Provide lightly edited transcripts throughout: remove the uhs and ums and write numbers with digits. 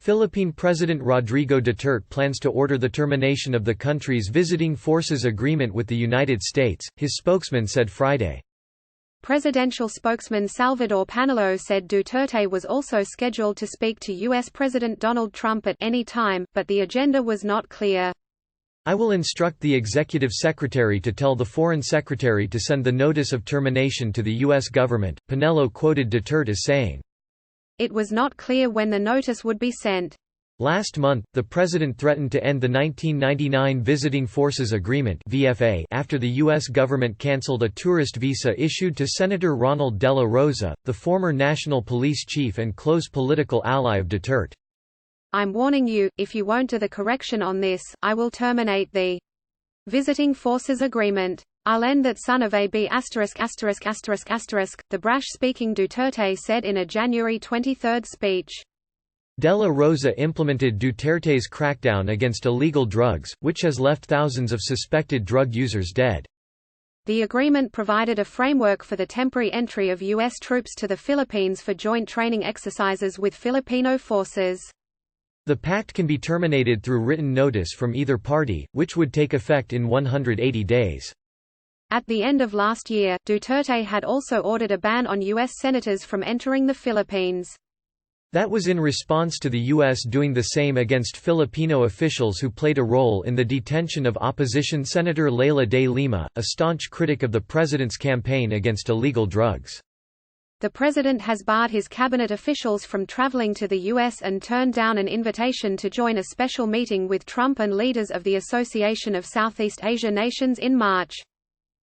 Philippine President Rodrigo Duterte plans to order the termination of the country's visiting forces agreement with the United States, his spokesman said Friday. Presidential spokesman Salvador Panelo said Duterte was also scheduled to speak to U.S. President Donald Trump at any time, but the agenda was not clear. "I will instruct the executive secretary to tell the foreign secretary to send the notice of termination to the U.S. government," Panelo quoted Duterte as saying. It was not clear when the notice would be sent. Last month, the president threatened to end the 1999 Visiting Forces Agreement (VFA) after the U.S. government canceled a tourist visa issued to Senator Ronald De La Rosa, the former national police chief and close political ally of Duterte. "I'm warning you, if you won't do the correction on this, I will terminate the Visiting Forces Agreement. I'll end that son of a b*********, the brash-speaking Duterte said in a January 23 speech. De La Rosa implemented Duterte's crackdown against illegal drugs, which has left thousands of suspected drug users dead. The agreement provided a framework for the temporary entry of U.S. troops to the Philippines for joint training exercises with Filipino forces. The pact can be terminated through written notice from either party, which would take effect in 180 days. At the end of last year, Duterte had also ordered a ban on U.S. senators from entering the Philippines. That was in response to the U.S. doing the same against Filipino officials who played a role in the detention of opposition Senator Leila de Lima, a staunch critic of the president's campaign against illegal drugs. The president has barred his cabinet officials from traveling to the U.S. and turned down an invitation to join a special meeting with Trump and leaders of the Association of Southeast Asia Nations in March.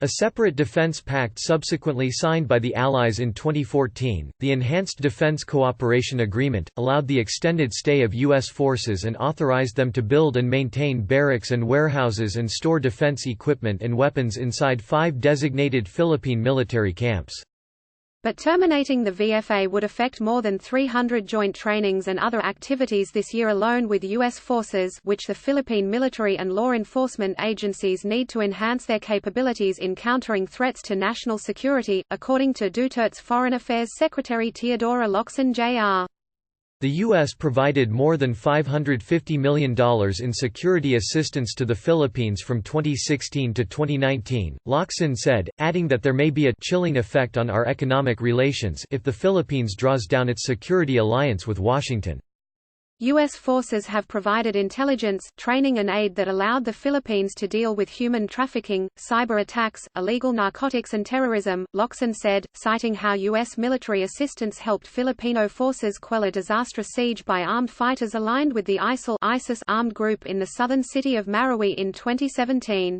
A separate defense pact subsequently signed by the Allies in 2014, the Enhanced Defense Cooperation Agreement, allowed the extended stay of U.S. forces and authorized them to build and maintain barracks and warehouses and store defense equipment and weapons inside 5 designated Philippine military camps. But terminating the VFA would affect more than 300 joint trainings and other activities this year alone with U.S. forces, which the Philippine military and law enforcement agencies need to enhance their capabilities in countering threats to national security, according to Duterte's Foreign Affairs Secretary Teodoro Locsin Jr. The U.S. provided more than $550 million in security assistance to the Philippines from 2016 to 2019, Locsin said, adding that there may be a chilling effect on our economic relations if the Philippines draws down its security alliance with Washington. U.S. forces have provided intelligence, training and aid that allowed the Philippines to deal with human trafficking, cyber attacks, illegal narcotics and terrorism, Locsin said, citing how U.S. military assistance helped Filipino forces quell a disastrous siege by armed fighters aligned with the ISIS armed group in the southern city of Marawi in 2017.